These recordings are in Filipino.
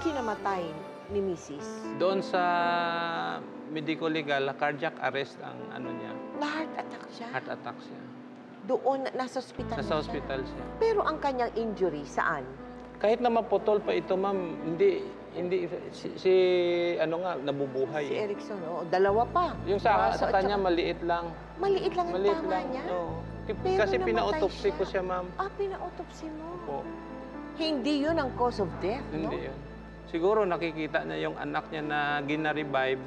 kinamatay ni Mrs.? Doon sa medico-legal, cardiac arrest ang ano niya. Na-heart attack siya? Heart attack siya. Doon, nasa ospital Nasa hospital siya. Pero ang kanyang injury, saan? Kahit na maputol pa ito, ma'am, hindi si ano nga, nabubuhay. Si Erickson, oo. Dalawa pa. Yung sa Braso at kanya, saka- maliit lang. Maliit lang ang Maliit tama lang. niya? Oo. Pero Kasi namatay pina-autopsy ko siya, ma'am. Ah, pina-autopsy mo. Po. Hindi yun ang cause of death, no? Hindi yun. Siguro nakikita niya yung anak niya na gina-revive.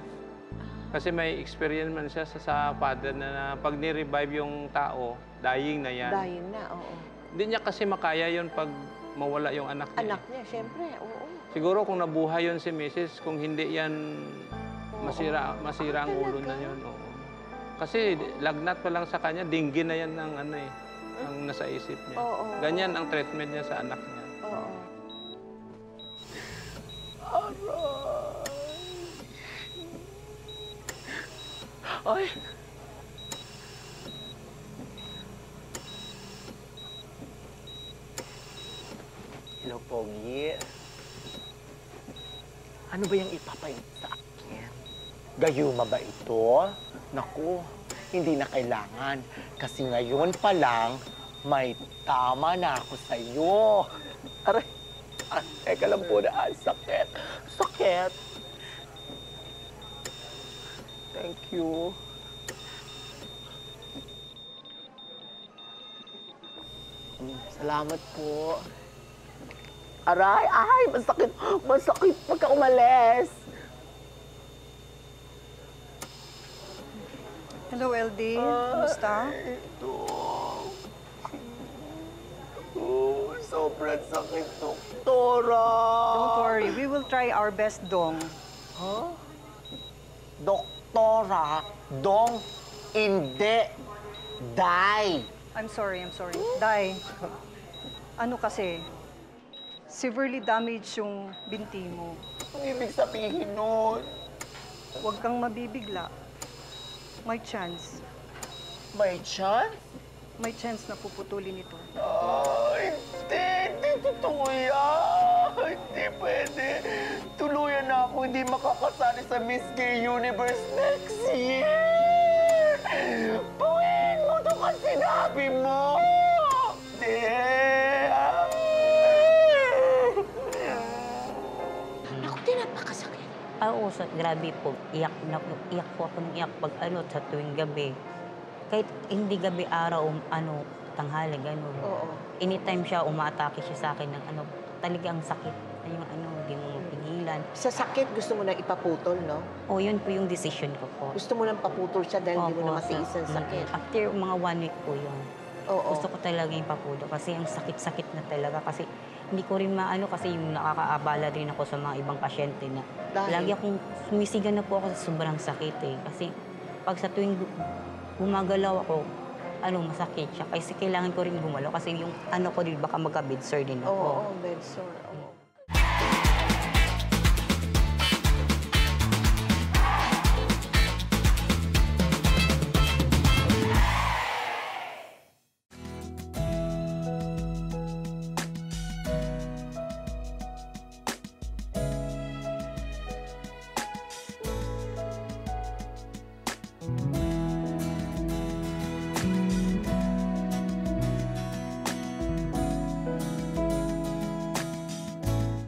Kasi may experience man siya sa father na pag ni-revive yung tao, dying na yan. Dying na, oo. Hindi niya kasi makaya yun pag mawala yung anak niya. Anak niya, syempre, oo. Siguro kung nabuhay yun si Mrs., kung hindi yan masira ang ulo na yun. Oo. Kasi lagnat pa lang sa kanya, dinggin na yan ng ano eh, ang nasa isip niya. Oo. Ganyan ang treatment niya sa anak niya. Oo. Ay! Hello, Pogi. Ano ba yung ipapait sa akin? Gayuma ba ito? Naku, hindi na kailangan. Kasi ngayon pa lang, may tama na ako sa'yo. Aray, teka lang po na. Sakit. Sakit. Thank you. Salamat po. Aray! Ay! Masakit! Masakit pagka umalis! Hello, LD. Kumusta? Ito. Oh, sobrang sakit, doktora. Don't worry. We will try our best, Dong. Huh? Doktora, dong, hindi, die. I'm sorry. Day, ano kasi, severely damaged yung binti mo. Ang ibig sabihin nun, Huwag kang mabibigla. May chance. may chance? May chance na puputulin ito. Ay, hindi totoo yan. Hindi pwede. Tuluyan na ako hindi makakasali sa Miss Gay Universe next year. Pawin mo ito kasi sinabi mo. Hindi. Naku, tinapakasakit. Oo, grabe po. Iyak po ako ng iyak pag sa tuwing gabi. Kahit hindi gabi, araw, tanghali, gano'n. Oo. Anytime siya, umaatake siya sa akin ng talagang sakit. Yung hindi mo mapigilan. Sa sakit, gusto mo nang ipaputol, no? O, yun po yung decision ko po. Gusto mo nang paputol siya dahil hindi mo na Opo, matiis ang sakit. After mga 1 week po yun. Oo. Gusto ko talaga yung papudo kasi ang sakit-sakit na talaga. Kasi hindi ko rin kasi yung nakakaabala rin ako sa mga ibang pasyente na Dahil? lagi akong sumisigan na po ako sa sobrang sakit eh. Kasi pag sa tuwing gumagalaw ako, masakit siya. Kasi kailangan ko rin gumalaw kasi yung ko din baka magka-bedsore din ako. Oo, bed sore. Oo.